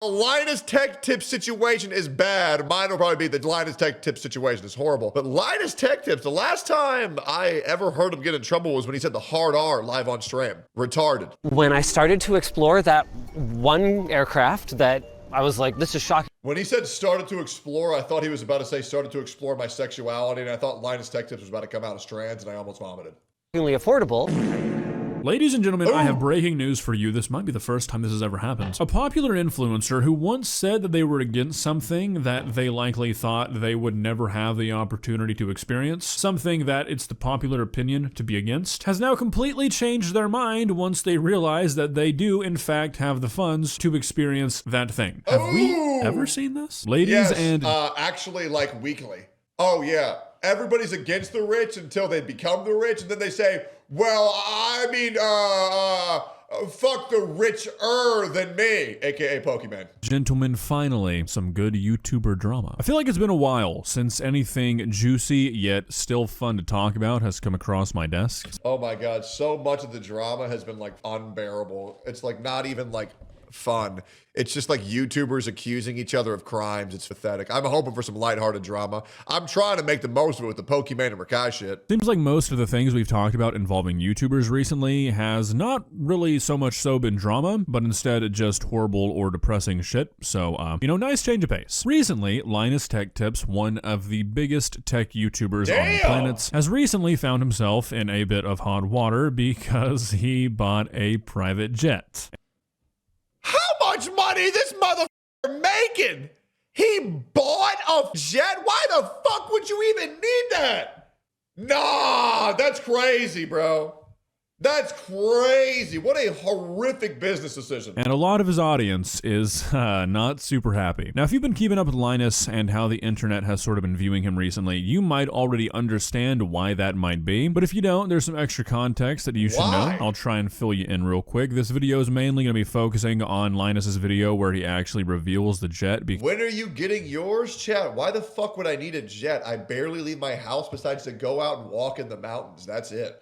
Linus Tech Tips situation is bad. Mine will probably be the Linus Tech Tips situation is horrible. But Linus Tech Tips, the last time I ever heard him get in trouble was when he said the hard R live on stream. Retarded. When I started to explore that one aircraft that I was like, this is shocking. When he said started to explore, I thought he was about to say started to explore my sexuality, and I thought Linus Tech Tips was about to come out of strands, and I almost vomited. Affordable. Ladies and gentlemen, I have breaking news for you. This might be the first time this has ever happened. A popular influencer who once said that they were against something that they likely thought they would never have the opportunity to experience, something that it's the popular opinion to be against, has now completely changed their mind once they realize that they do, in fact, have the funds to experience that thing. Have we ever seen this? Ladies yes, actually, like weekly. Oh, yeah. Everybody's against the rich until they become the rich, and then they say, well, I mean, fuck the richer than me, aka Pokemon. Gentlemen, finally, some good YouTuber drama. I feel like it's been a while since anything juicy yet still fun to talk about has come across my desk. Oh my god, so much of the drama has been like unbearable. It's like not even like fun. It's just like YouTubers accusing each other of crimes. It's pathetic. I'm hoping for some lighthearted drama. I'm trying to make the most of it with the Pokemon and Rakai shit. Seems like most of the things we've talked about involving YouTubers recently has not really so much so been drama, but instead just horrible or depressing shit. So, you know, nice change of pace. Recently, Linus Tech Tips, one of the biggest tech YouTubers on the planet, has recently found himself in a bit of hot water because he bought a private jet. How much money this motherfucker making? He bought a jet? Why the fuck would you even need that? Nah, that's crazy, bro. That's crazy. What a horrific business decision. And a lot of his audience is not super happy. Now, if you've been keeping up with Linus and how the internet has sort of been viewing him recently, you might already understand why that might be. But if you don't, there's some extra context that you should know. I'll try and fill you in real quick. This video is mainly going to be focusing on Linus's video where he actually reveals the jet. When are you getting yours, chat? Why the fuck would I need a jet? I barely leave my house besides to go out and walk in the mountains. That's it.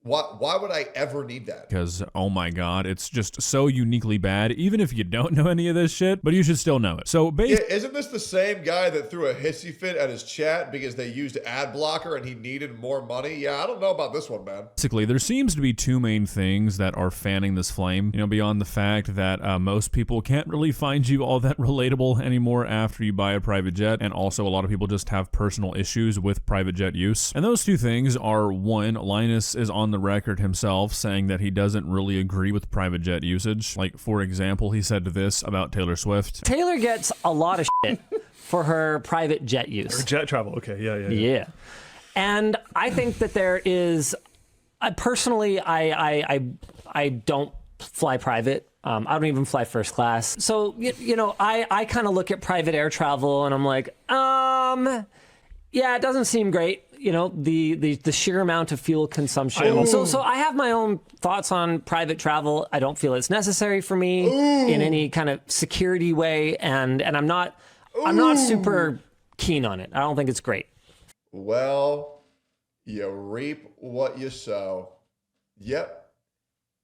Why would I ever need that? Because, oh my god, it's just so uniquely bad, even if you don't know any of this shit, but you should still know it. So isn't this the same guy that threw a hissy fit at his chat because they used ad blocker and he needed more money? Yeah, I don't know about this one, man. Basically, there seems to be two main things that are fanning this flame, you know, beyond the fact that most people can't really find you all that relatable anymore after you buy a private jet, and also a lot of people just have personal issues with private jet use. And those two things are, one, Linus is on the record himself saying that he doesn't really agree with private jet usage. Like, for example, he said this about Taylor Swift. Taylor gets a lot of shit for her private jet use. Or jet travel, okay, yeah. And I think that there is, personally, I don't fly private. I don't even fly first class. So, you know, I kind of look at private air travel and I'm like, yeah, it doesn't seem great. You know, the sheer amount of fuel consumption. So I have my own thoughts on private travel. I don't feel it's necessary for me in any kind of security way, and I'm not super keen on it. I don't think it's great. Well, you reap what you sow. Yep.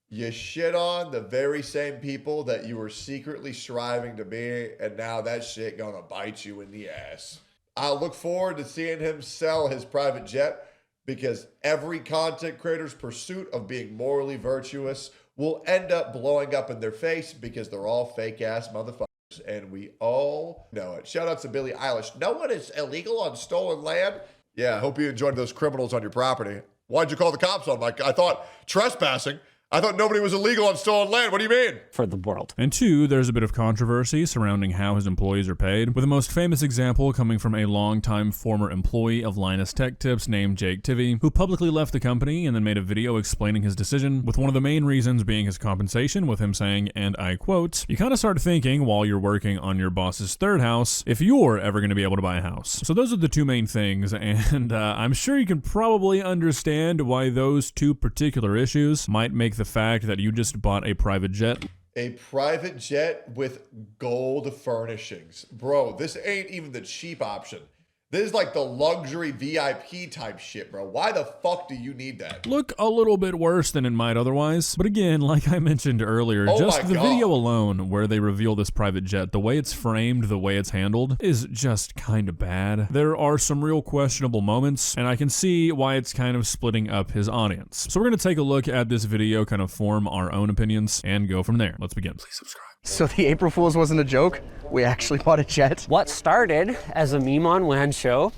You shit on the very same people that you were secretly striving to be, and now that shit gonna bite you in the ass. I look forward to seeing him sell his private jet because every content creator's pursuit of being morally virtuous will end up blowing up in their face because they're all fake ass motherfuckers, and we all know it. Shout out to Billie Eilish. No one is illegal on stolen land. Yeah, I hope you enjoyed those criminals on your property. Why'd you call the cops on Mike? I thought trespassing. I thought nobody was illegal on stolen land. What do you mean? For the world. And two, there's a bit of controversy surrounding how his employees are paid, with the most famous example coming from a longtime former employee of Linus Tech Tips named Jake Tivy, who publicly left the company and then made a video explaining his decision, with one of the main reasons being his compensation, with him saying, and I quote, "You kind of start thinking while you're working on your boss's third house, if you're ever going to be able to buy a house." So those are the two main things, and I'm sure you can probably understand why those two particular issues might make the fact that you just bought a private jet. A private jet with gold furnishings. Bro, this ain't even the cheap option. This is like the luxury VIP type shit, bro. Why the fuck do you need that? Look a little bit worse than it might otherwise. But again, like I mentioned earlier, just the video alone where they reveal this private jet, the way it's framed, the way it's handled, is just kind of bad. There are some real questionable moments, and I can see why it's kind of splitting up his audience. So we're going to take a look at this video, kind of form our own opinions, and go from there. Let's begin. Please subscribe. So the April Fool's wasn't a joke? We actually bought a jet? What started as a meme on WAN show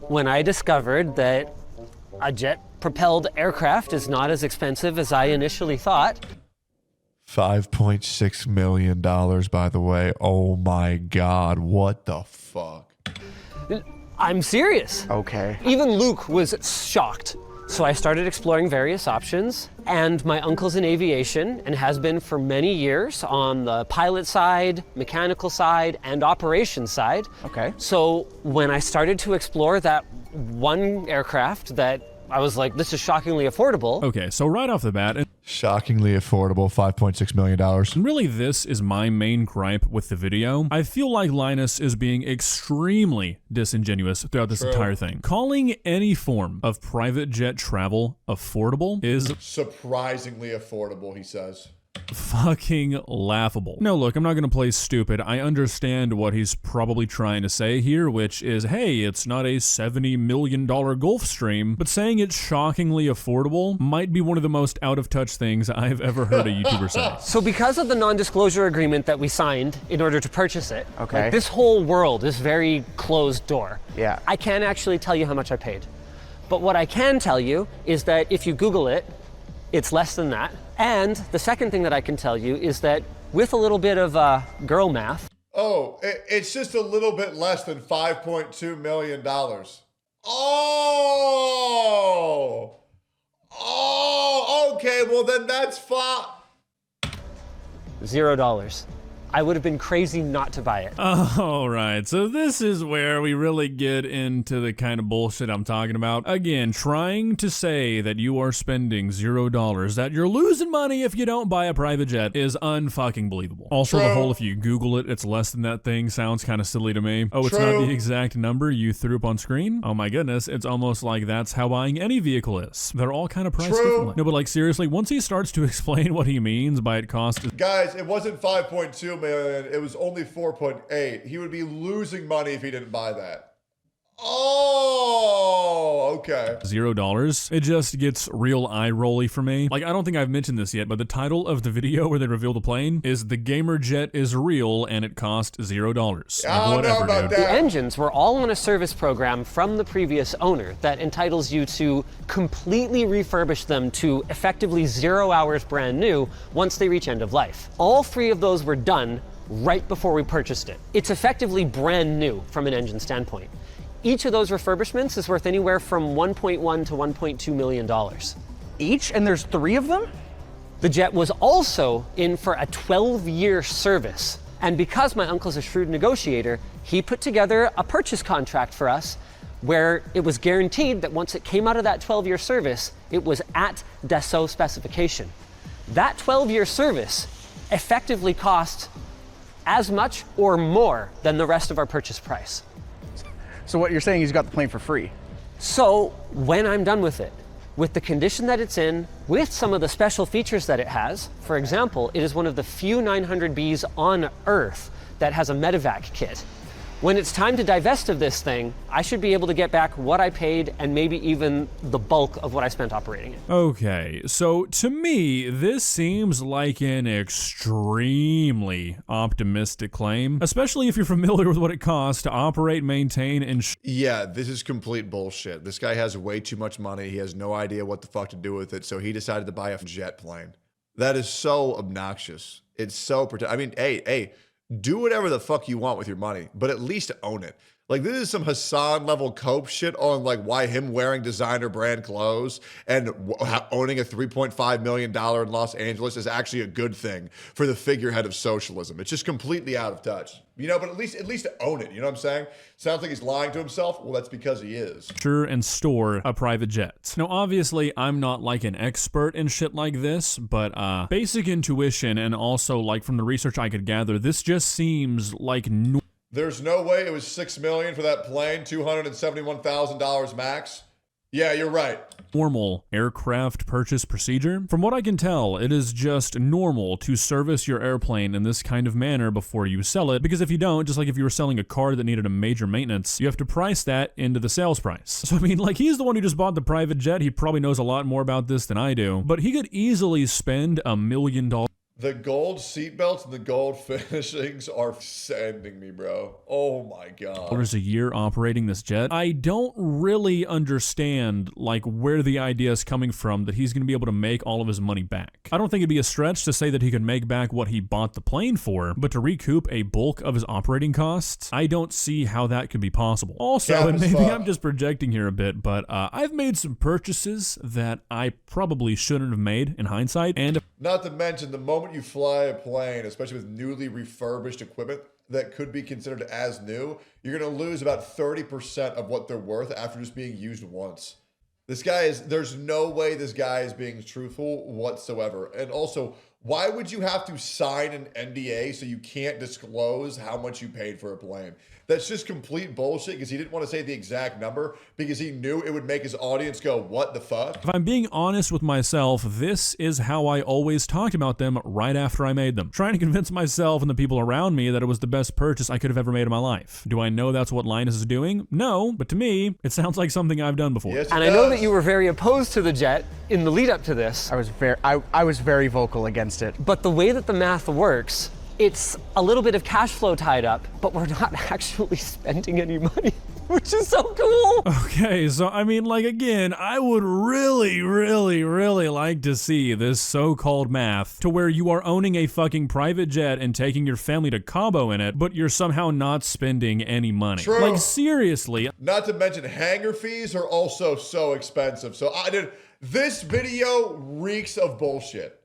when I discovered that a jet-propelled aircraft is not as expensive as I initially thought. $5.6 million, by the way. Oh my God, what the fuck? I'm serious. Okay. Even Luke was shocked. So I started exploring various options, and my uncle's in aviation and has been for many years on the pilot side, mechanical side, and operations side. Okay. So when I started to explore that one aircraft that I was like, this is shockingly affordable. Okay, so right off the bat, Shockingly affordable, $5.6 million. and really this is my main gripe with the video. I feel like Linus is being extremely disingenuous throughout this entire thing. Calling any form of private jet travel affordable is Surprisingly affordable, he says. fucking laughable. No, look, I'm not gonna play stupid. I understand what he's probably trying to say here, which is, hey, it's not a $70 million Gulfstream, but saying it's shockingly affordable might be one of the most out-of-touch things I've ever heard a YouTuber say. So because of the non-disclosure agreement that we signed in order to purchase it, Okay. like, this whole world is very closed door. Yeah. I can't actually tell you how much I paid. But what I can tell you is that if you Google it, it's less than that. And the second thing that I can tell you is that with a little bit of girl math. Oh, it's just a little bit less than $5.2 million. Oh, okay, well then that's fine. $0. I would have been crazy not to buy it. All right, so this is where we really get into the kind of bullshit I'm talking about. Again, trying to say that you are spending $0, that you're losing money if you don't buy a private jet is unfucking believable. Also, the whole if you Google it, it's less than that thing sounds kind of silly to me. Oh, it's not the exact number you threw up on screen? Oh my goodness, it's almost like that's how buying any vehicle is. They're all kind of priced differently. No, but like seriously, once he starts to explain what he means by it costs... Guys, it wasn't 5.2 million, it was only 4.8. He would be losing money if he didn't buy that. Oh, okay. $0. It just gets real eye-rolly for me. Like, I don't think I've mentioned this yet, but the title of the video where they reveal the plane is "The Gamer Jet is Real and it cost $0." I don't know about The that. engines were all on a service program from the previous owner that entitles you to completely refurbish them to effectively 0 hours brand new once they reach end of life. All 3 of those were done right before we purchased it. It's effectively brand new from an engine standpoint. Each of those refurbishments is worth anywhere from $1.1 to $1.2 million. Each? And there's 3 of them? The jet was also in for a 12-year service. And because my uncle's a shrewd negotiator, he put together a purchase contract for us where it was guaranteed that once it came out of that 12-year service, it was at Dassault specification. That 12-year service effectively cost as much or more than the rest of our purchase price. So what you're saying is you got the plane for free? So when I'm done with it, with the condition that it's in, with some of the special features that it has, for example, it is one of the few 900Bs on Earth that has a medevac kit. When it's time to divest of this thing, I should be able to get back what I paid and maybe even the bulk of what I spent operating it. Okay, so to me, this seems like an extremely optimistic claim, especially if you're familiar with what it costs to operate, maintain, and Yeah, this is complete bullshit. This guy has way too much money. He has no idea what the fuck to do with it, so he decided to buy a jet plane. That is so obnoxious. It's so I mean, hey, do whatever the fuck you want with your money, but at least own it. Like, this is some Hassan level cope shit on like why him wearing designer brand clothes and owning a $3.5 million in Los Angeles is actually a good thing for the figurehead of socialism. It's just completely out of touch. You know, but at least own it. You know what I'm saying? Sounds like he's lying to himself. Well, that's because he is. and store a private jet. Now, obviously, I'm not like an expert in shit like this, but basic intuition and also like from the research I could gather, this just seems like There's no way it was $6 million for that plane, $271,000 max. Yeah, you're right. Normal aircraft purchase procedure. From what I can tell, it is just normal to service your airplane in this kind of manner before you sell it, because if you don't, just like if you were selling a car that needed a major maintenance, you have to price that into the sales price. So I mean, like, he's the one who just bought the private jet. He probably knows a lot more about this than I do, but he could easily spend $1 million. The gold seatbelts and the gold finishings are sending me, bro. Oh my God. A year operating this jet. I don't really understand like where the idea is coming from that he's going to be able to make all of his money back. I don't think it'd be a stretch to say that he could make back what he bought the plane for, but to recoup a bulk of his operating costs, I don't see how that could be possible. Also, and maybe I'm just projecting here a bit, but I've made some purchases that I probably shouldn't have made in hindsight, and not to mention the moment you fly a plane, especially with newly refurbished equipment that could be considered as new, you're going to lose about 30% of what they're worth after just being used once. There's no way this guy is being truthful whatsoever. And also, why would you have to sign an NDA so you can't disclose how much you paid for a plane? That's just complete bullshit because he didn't want to say the exact number because he knew it would make his audience go, what the fuck? If I'm being honest with myself, this is how I always talked about them right after I made them. Trying to convince myself and the people around me that it was the best purchase I could have ever made in my life. Do I know that's what Linus is doing? No, but to me, it sounds like something I've done before. Yes, and I know that you were very opposed to the jet in the lead up to this. I was very vocal against it. But the way that the math works, it's a little bit of cash flow tied up, but we're not actually spending any money, which is so cool. Okay, so I mean, like, again, I would really, really, really like to see this so-called math to where you are owning a fucking private jet and taking your family to Cabo in it, but you're somehow not spending any money. True. Like, seriously. Not to mention hangar fees are also so expensive. So this video reeks of bullshit.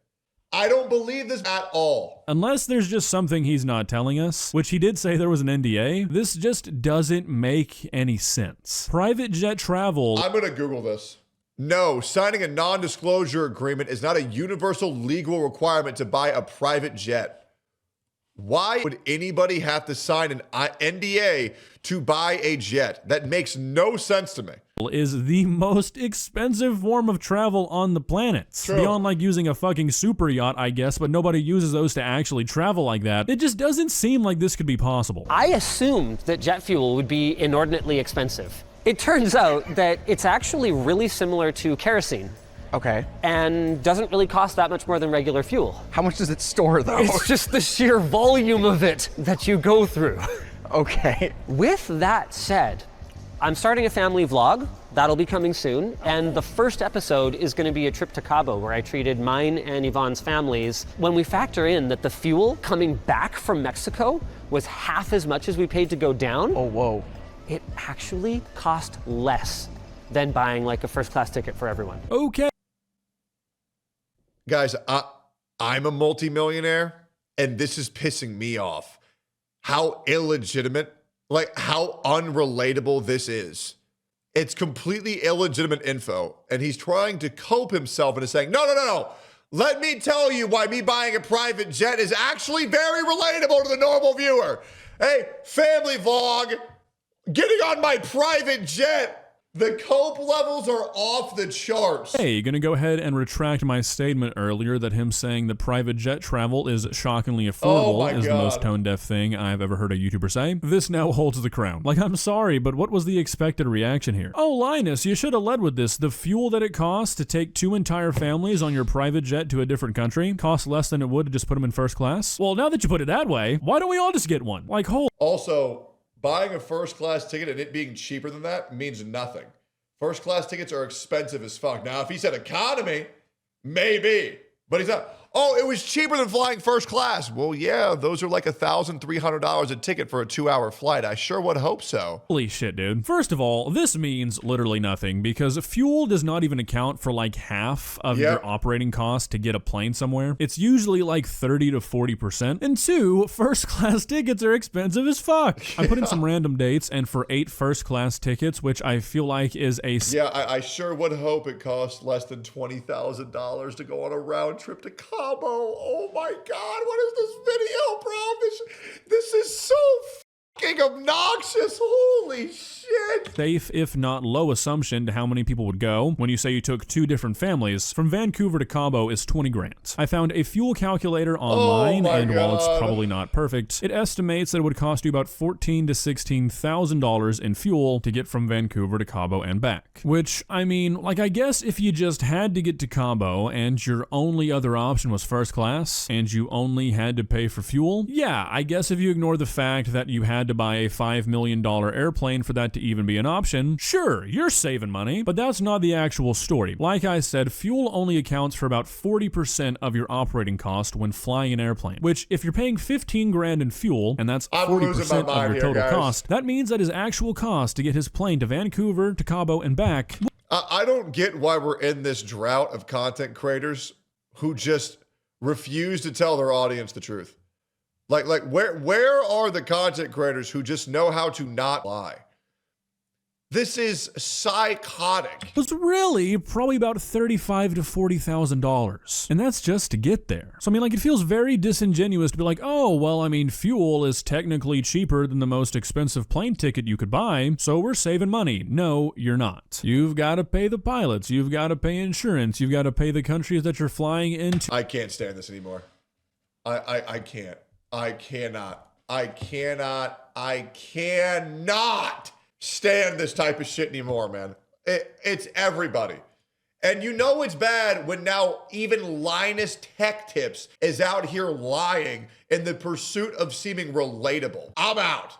I don't believe this at all. Unless there's just something he's not telling us, which he did say there was an NDA, this just doesn't make any sense. Private jet travel. I'm gonna Google this. No, signing a non-disclosure agreement is not a universal legal requirement to buy a private jet. Why would anybody have to sign an NDA to buy a jet? That makes no sense to me. Is the most expensive form of travel on the planet. True. Beyond like using a fucking super yacht, I guess, but nobody uses those to actually travel like that. It just doesn't seem like this could be possible. I assumed that jet fuel would be inordinately expensive. It turns out that it's actually really similar to kerosene. Okay. And doesn't really cost that much more than regular fuel. How much does it store though? It's just the sheer volume of it that you go through. Okay. With that said, I'm starting a family vlog. That'll be coming soon. And the first episode is going to be a trip to Cabo where I treated mine and Yvonne's families. When we factor in that the fuel coming back from Mexico was half as much as we paid to go down. Oh, whoa. It actually cost less than buying like a first class ticket for everyone. Okay. Guys, I'm a multimillionaire, and this is pissing me off. How illegitimate, like how unrelatable this is. It's completely illegitimate info, and he's trying to cope himself into saying, no. Let me tell you why me buying a private jet is actually very relatable to the normal viewer. Hey, family vlog, getting on my private jet. The cope levels are off the charts. Hey, gonna go ahead and retract my statement earlier that him saying that private jet travel is shockingly affordable is the most tone-deaf thing I've ever heard a YouTuber say. This now holds the crown. Like, I'm sorry, but what was the expected reaction here? Oh, Linus, you should have led with this. The fuel that it costs to take 2 entire families on your private jet to a different country costs less than it would to just put them in first class? Well, now that you put it that way, why don't we all just get one? Like, Also, buying a first class ticket and it being cheaper than that means nothing. First class tickets are expensive as fuck. Now, if he said economy, maybe, but he's not. Oh, it was cheaper than flying first class. Well, yeah, those are like $1,300 a ticket for a 2-hour flight. I sure would hope so. Holy shit, dude. First of all, this means literally nothing because fuel does not even account for like half of your operating cost to get a plane somewhere. It's usually like 30 to 40%. And 2, first class tickets are expensive as fuck. I put in some random dates, and for 8 first class tickets, which I feel like is a... Yeah, I sure would hope it costs less than $20,000 to go on a round trip to Cabo. Oh my God, what is this video, bro? This is so fucking obnoxious. Holy shit. Safe, if not low, assumption to how many people would go when you say you took 2 different families from Vancouver to Cabo is 20 grand. I found a fuel calculator online, and while it's probably not perfect, it estimates that it would cost you about $14,000 to $16,000 in fuel to get from Vancouver to Cabo and back. Which, I mean, like, I guess if you just had to get to Cabo and your only other option was first class and you only had to pay for fuel, yeah, I guess if you ignore the fact that you had to buy a $5 million airplane for that to even be an option, sure, you're saving money, but that's not the actual story. Like I said, fuel only accounts for about 40% of your operating cost when flying an airplane, which if you're paying 15 grand in fuel, and that's 40% of your total cost, that means that his actual cost to get his plane to Vancouver, to Cabo, and back. I don't get why we're in this drought of content creators who just refuse to tell their audience the truth. Like where are the content creators who just know how to not lie? This is psychotic. It was really probably about $35,000 to $40,000. And that's just to get there. So I mean, like, it feels very disingenuous to be like, oh, well, I mean, fuel is technically cheaper than the most expensive plane ticket you could buy, so we're saving money. No, you're not. You've got to pay the pilots. You've got to pay insurance. You've got to pay the countries that you're flying into. I can't stand this anymore. I can't. I cannot stand this type of shit anymore, man. It's everybody. And you know it's bad when now even Linus Tech Tips is out here lying in the pursuit of seeming relatable. I'm out.